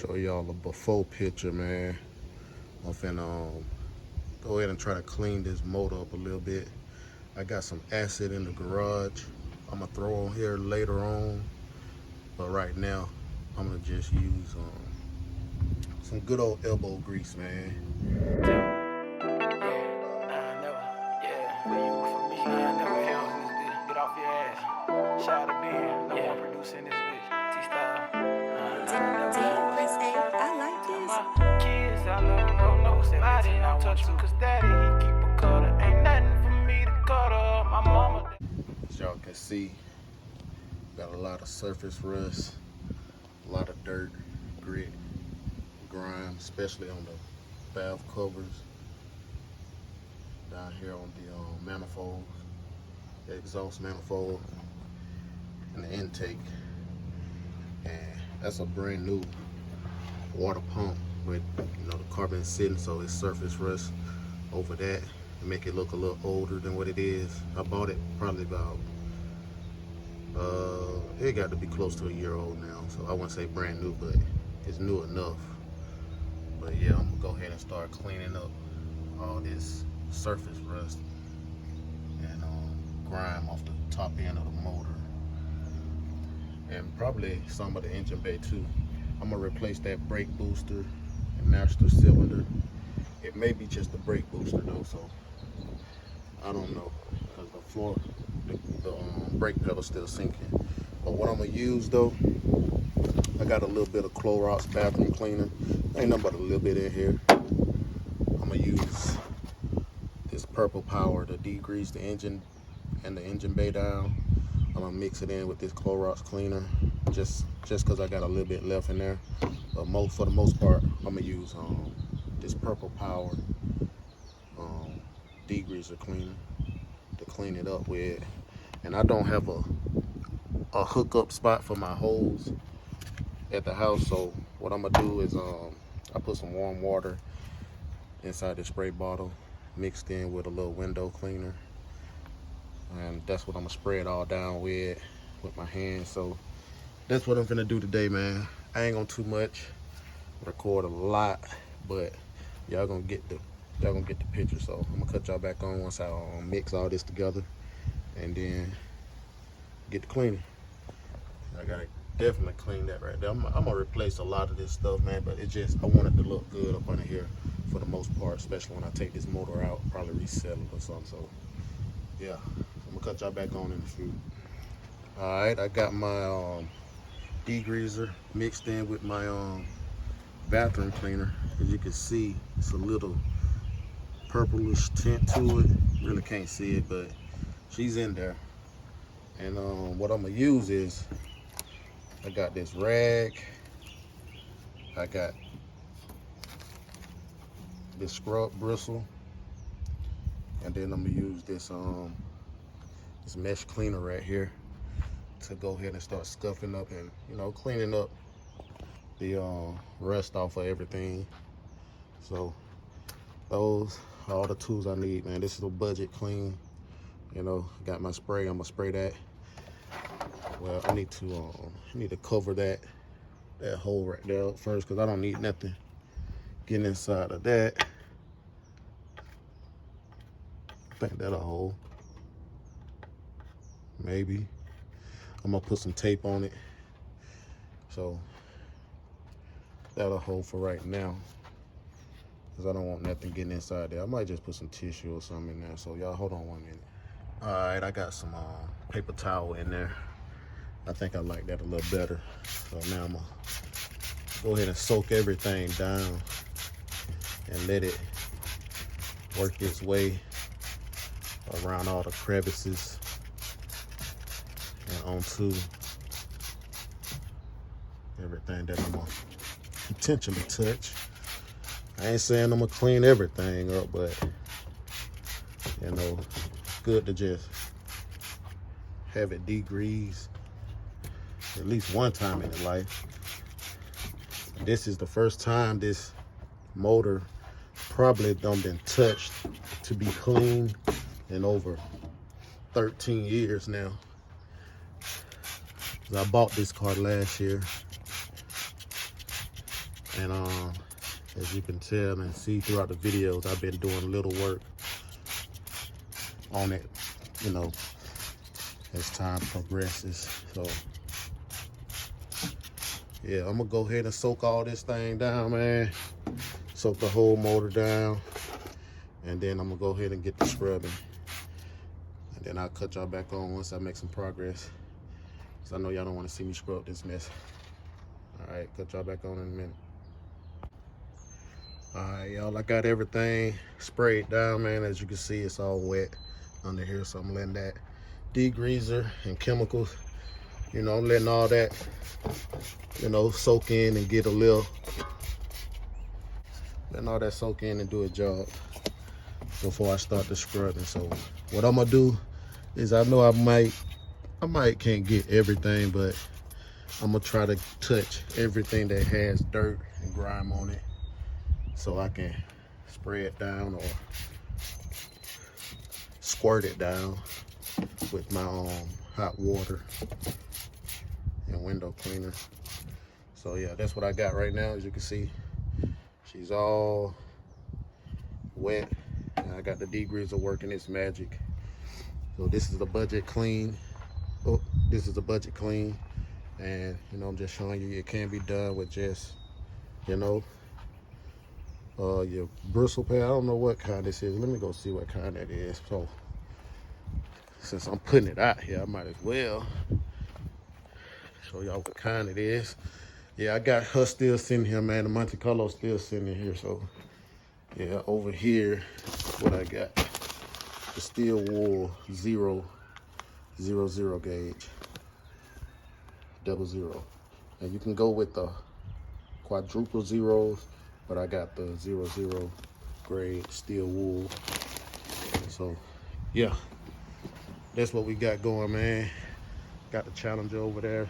Show y'all a before picture, man. I'm finna go ahead and try to clean this motor up a little bit. I got some acid in the garage I'm gonna throw on here later on, but right now I'm gonna just use some good old elbow grease, man. Shout out to Ben, no one producing this bitch. T-Style. I like this. My kids, I love no somebody don't touch me, cause daddy, he keep a cutter. Ain't nothing for me to cut up. My mama. As y'all can see, got a lot of surface rust, a lot of dirt, grit, grime, especially on the valve covers. Down here on the manifold, the exhaust manifold, and the intake. And that's a brand new water pump with the carbon sitting, so it's surface rust over that to make it look a little older than what it is. I bought it probably about it got to be close to a year old now, so I wouldn't say brand new, but it's new enough. But yeah, I'm gonna go ahead and start cleaning up all this surface rust and grime off the top end of the motor, and probably some of the engine bay too. I'm gonna replace that brake booster and master cylinder. It may be just the brake booster though, so I don't know, because the floor, the brake pedal's still sinking. But what I'm gonna use though, I got a little bit of Clorox bathroom cleaner. Ain't nothing but a little bit in here. I'm gonna use this purple power to degrease the engine and the engine bay down. I'm gonna mix it in with this Clorox cleaner, just because I got a little bit left in there. But for the most part, I'm gonna use this purple power degreaser cleaner to clean it up with. And I don't have a hookup spot for my hose at the house, so what I'm gonna do is I put some warm water inside the spray bottle mixed in with a little window cleaner, and that's what I'm gonna spray it all down with my hands. So that's what I'm gonna do today, man. I ain't gonna too much record a lot, but y'all gonna get the picture. So I'm gonna cut y'all back on once I mix all this together and then get the cleaning. I gotta definitely clean that right there. I'm gonna replace a lot of this stuff, man, but I want it to look good up under here for the most part, especially when I take this motor out, probably resell it or something. So yeah, I'm gonna cut y'all back on in a few. All right, I got my degreaser mixed in with my bathroom cleaner. As you can see, it's a little purplish tint to it. Really can't see it, but she's in there. And what I'm gonna use is, I got this rag, I got this scrub bristle, and then I'm gonna use this mesh cleaner right here to go ahead and start scuffing up and cleaning up the rust off of everything. So those are all the tools I need, man. This is a budget clean. Got my spray. I'm gonna spray that. Well, I need to cover that hole right there first, because I don't need nothing getting inside of that. I think that'll hold. Maybe. I'm gonna put some tape on it, so that'll hold for right now, because I don't want nothing getting inside there. I might just put some tissue or something in there. So y'all hold on 1 minute. All right, I got some paper towel in there. I think I like that a little better. So now I'm gonna go ahead and soak everything down and let it work its way around all the crevices and onto everything that I'm gonna potentially touch. I ain't saying I'm gonna clean everything up, but it's good to just have it degreased at least one time in your life. This is the first time this motor probably done been touched to be clean in over 13 years now. I bought this car last year, And as you can tell and see throughout the videos, I've been doing a little work on it, you know, as time progresses. So yeah, I'm gonna go ahead and soak all this thing down, man. Soak the whole motor down, and then I'm gonna go ahead and get the scrubbing, and then I'll cut y'all back on once I make some progress, because I know y'all don't want to see me scrub this mess. All right, cut y'all back on in a minute. All right, y'all, I got everything sprayed down, man. As you can see, it's all wet under here, so I'm letting that degreaser and chemicals, you know, I'm letting all that, you know, soak in and get a little, letting all that soak in and do a job before I start the scrubbing. So what I'm gonna do is, I know I might can't get everything, but I'm gonna try to touch everything that has dirt and grime on it, so I can spray it down or squirt it down with my hot water and window cleaner. So yeah, that's what I got right now. As you can see, she's all wet, and I got the degreaser working its magic. So this is the budget clean. Oh, this is a budget clean, and you know, I'm just showing you it can be done with just, you know, your bristle pad. I don't know what kind this is. Let me go see what kind that is. So since I'm putting it out here, I might as well show y'all what kind it is. Yeah, I got her still sitting here, man. The Monte Carlo still sitting in here. So yeah, over here, what I got, the steel wool 000 gauge, 00. And you can go with the quadruple zeros, but I got the 00 grade steel wool. So yeah, that's what we got going, man. Got the Challenger over there.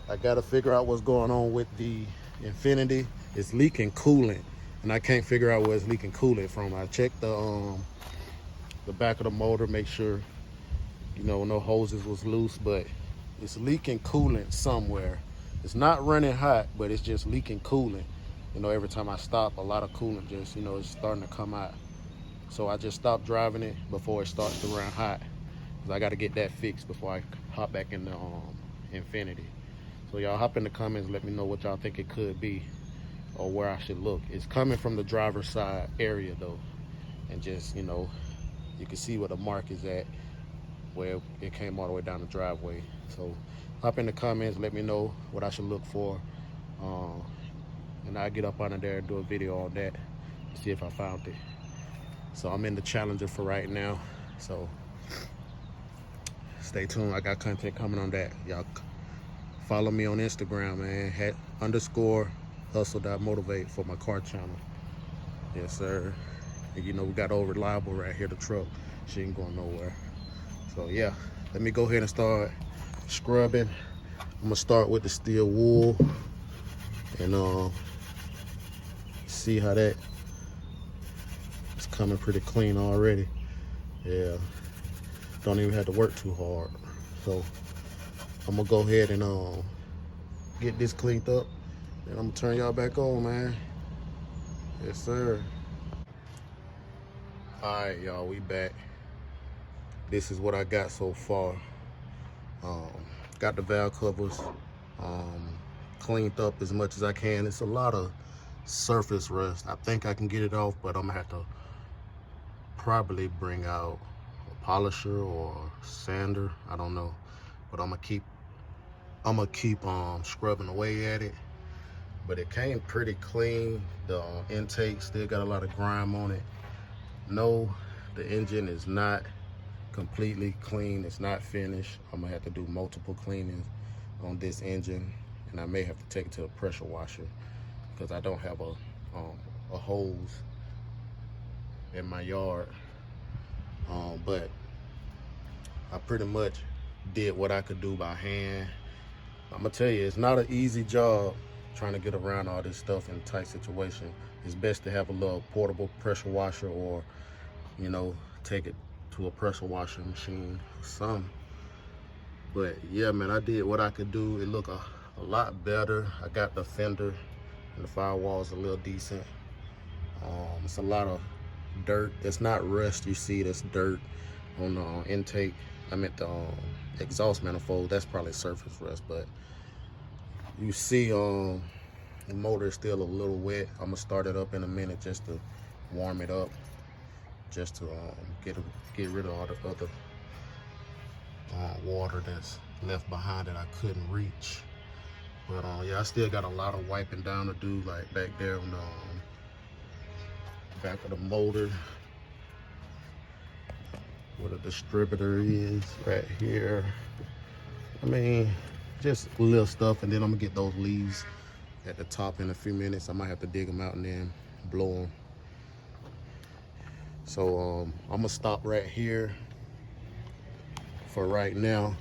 I gotta figure out what's going on with the Infinity. It's leaking coolant, and I can't figure out where it's leaking coolant from. I checked the back of the motor, make sure, you know, no hoses was loose, but it's leaking coolant somewhere. It's not running hot, but it's just leaking coolant. You know, every time I stop, a lot of coolant just, you know, it's starting to come out. So I just stopped driving it before it starts to run hot, because I got to get that fixed before I hop back in the Infinity. So y'all hop in the comments, let me know what y'all think it could be or where I should look. It's coming from the driver's side area though, and just, you know, you can see where the mark is at, where it came all the way down the driveway. So hop in the comments, let me know what I should look for, and I'll get up under there and do a video on that to see if I found it. So I'm in the Challenger for right now, so stay tuned. I got content coming on that. Y'all follow me on Instagram, man, @_Hussle.Motivate for my car channel. Yes, sir. And you know, we got old Reliable right here, the truck. She ain't going nowhere. So yeah, let me go ahead and start scrubbing. I'm gonna start with the steel wool and see how that is coming pretty clean already. Yeah, don't even have to work too hard. So I'm gonna go ahead and get this cleaned up, and I'm gonna turn y'all back on, man. Yes, sir. All right, y'all, we back. This is what I got so far. Got the valve covers cleaned up as much as I can. It's a lot of surface rust. I think I can get it off, but I'm gonna have to probably bring out a polisher or sander. I don't know, but I'm gonna keep scrubbing away at it. But it came pretty clean. The intake still got a lot of grime on it. No, the engine is not completely clean. It's not finished. I'm gonna have to do multiple cleanings on this engine, and I may have to take it to a pressure washer, because I don't have a hose in my yard. But I pretty much did what I could do by hand. I'm gonna tell you, it's not an easy job trying to get around all this stuff in a tight situation. It's best to have a little portable pressure washer, or, you know, take it to a pressure washing machine or something. But yeah, man, I did what I could do. It looked a lot better. I got the fender and the firewall is a little decent. It's a lot of dirt. It's not rust. You see, that's dirt on the intake. I meant the exhaust manifold. That's probably surface rust, but you see the motor is still a little wet. I'm gonna start it up in a minute just to warm it up, just to get rid of all the other water that's left behind that I couldn't reach. But yeah, I still got a lot of wiping down to do, like back there on the back of the motor where the distributor is, right here. I mean, just little stuff, and then I'm gonna get those leaves at the top in a few minutes. I might have to dig them out and then blow them. So I'm gonna stop right here for right now.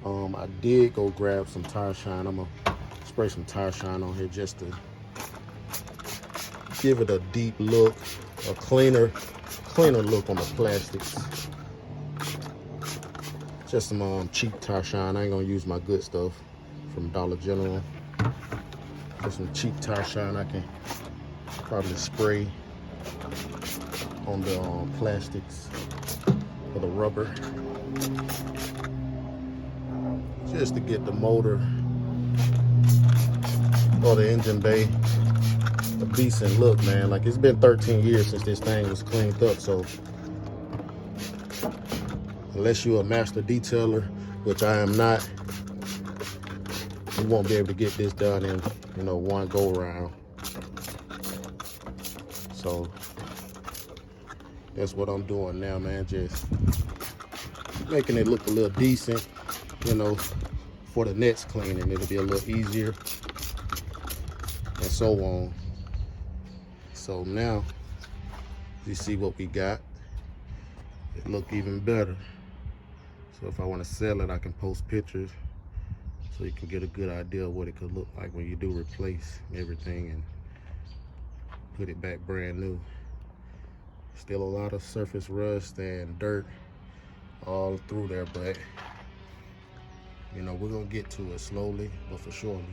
I did go grab some tire shine. I'm gonna spray some tire shine on here just to give it a deep look, a cleaner look on the plastics. Just some cheap tire shine. I ain't gonna use my good stuff from Dollar General. Just some cheap tire shine I can probably spray on the plastics or the rubber, just to get the motor or the engine bay a decent look, man. Like, it's been 13 years since this thing was cleaned up, so unless you're a master detailer, which I am not, you won't be able to get this done in, one go around. So that's what I'm doing now, man. Just making it look a little decent, for the next cleaning. It'll be a little easier, and so on. So now you see what we got. It look even better. So if I want to sell it, I can post pictures so you can get a good idea of what it could look like when you do replace everything and put it back brand new. Still a lot of surface rust and dirt all through there, but we're gonna get to it slowly but for surely.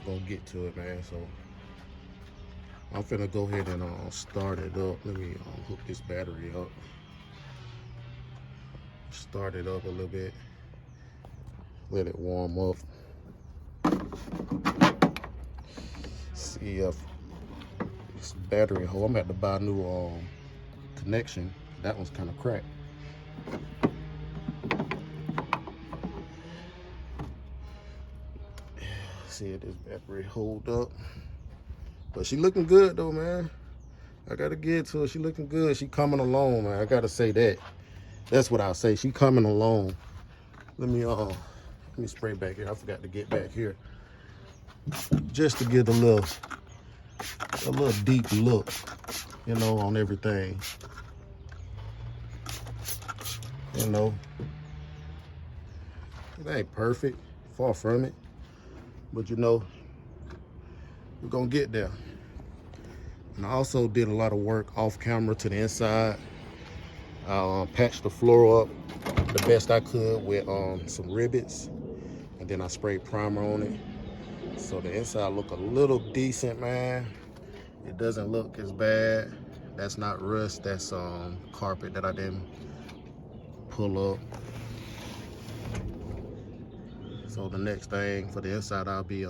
We're gonna get to it, man. So I'm finna go ahead and start it up. Let me hook this battery up. Start it up a little bit. Let it warm up. See if this battery hole. I'm gonna have to buy a new connection. That one's kind of cracked. See if this battery hold up. But she looking good though, man. I gotta get to her. She looking good. She coming along, man. I gotta say that. That's what I'll say. She coming along. Let me spray back here. I forgot to get back here. Just to get a little deep look, on everything. It ain't perfect, far from it. But we're gonna get there. And I also did a lot of work off camera to the inside. I patched the floor up the best I could with some rivets, and then I sprayed primer on it. So the inside look a little decent, man. It doesn't look as bad. That's not rust, that's carpet that I didn't pull up. So the next thing for the inside, I'll be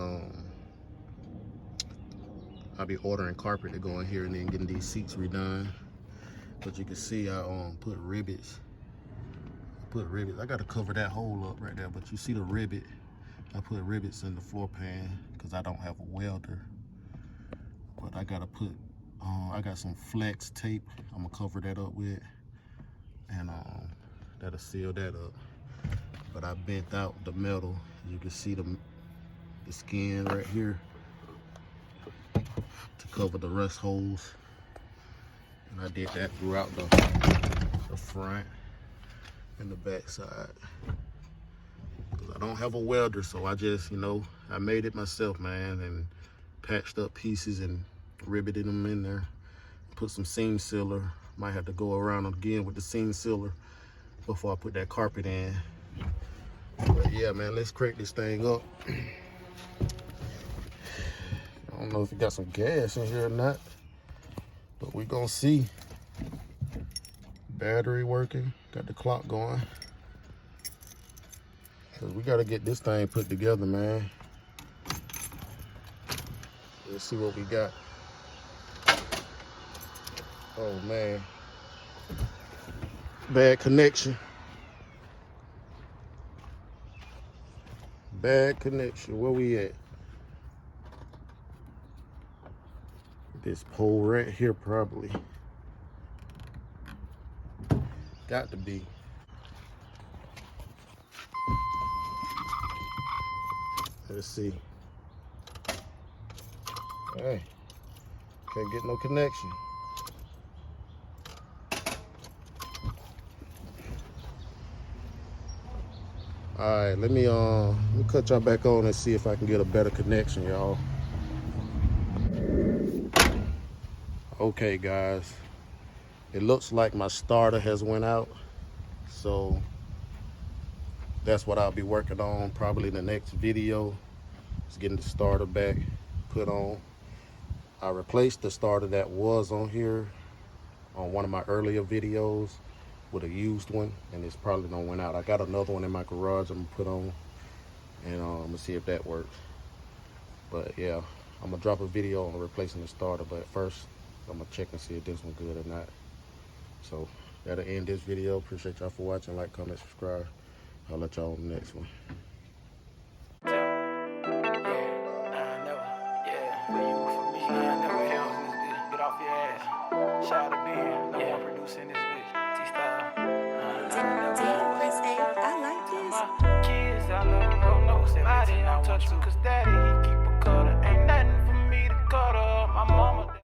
ordering carpet to go in here and then getting these seats redone. But you can see I put rivets. I gotta cover that hole up right there, but you see the rivet. I put rivets in the floor pan because I don't have a welder. But I gotta put, I got some flex tape I'm gonna cover that up with, and that'll seal that up. But I bent out the metal. You can see the skin right here to cover the rust holes. And I did that throughout the front and the back side. Because I don't have a welder, so I just, I made it myself, man, and patched up pieces and riveted them in there. Put some seam sealer. Might have to go around again with the seam sealer before I put that carpet in. But yeah, man, let's crank this thing up. don't know if it got some gas in here or not, but we gonna see. Battery working, got the clock going. Cause we gotta get this thing put together, man. Let's see what we got. Oh man, bad connection. Bad connection. Where we at? This pole right here, probably. Got to be. Let's see. Hey, can't get no connection. All right, let me cut y'all back on and see if I can get a better connection, y'all. Okay, guys. It looks like my starter has went out, so that's what I'll be working on probably in the next video. Is getting the starter back put on. I replaced the starter that was on here on one of my earlier videos with a used one, and it's probably gonna went out. I got another one in my garage I'm gonna put on, and I'm gonna see if that works. But yeah, I'm gonna drop a video on replacing the starter, but first I'm gonna check and see if this one good or not. So that'll end this video. Appreciate y'all for watching. Like, comment, subscribe. I'll let y'all on the next one.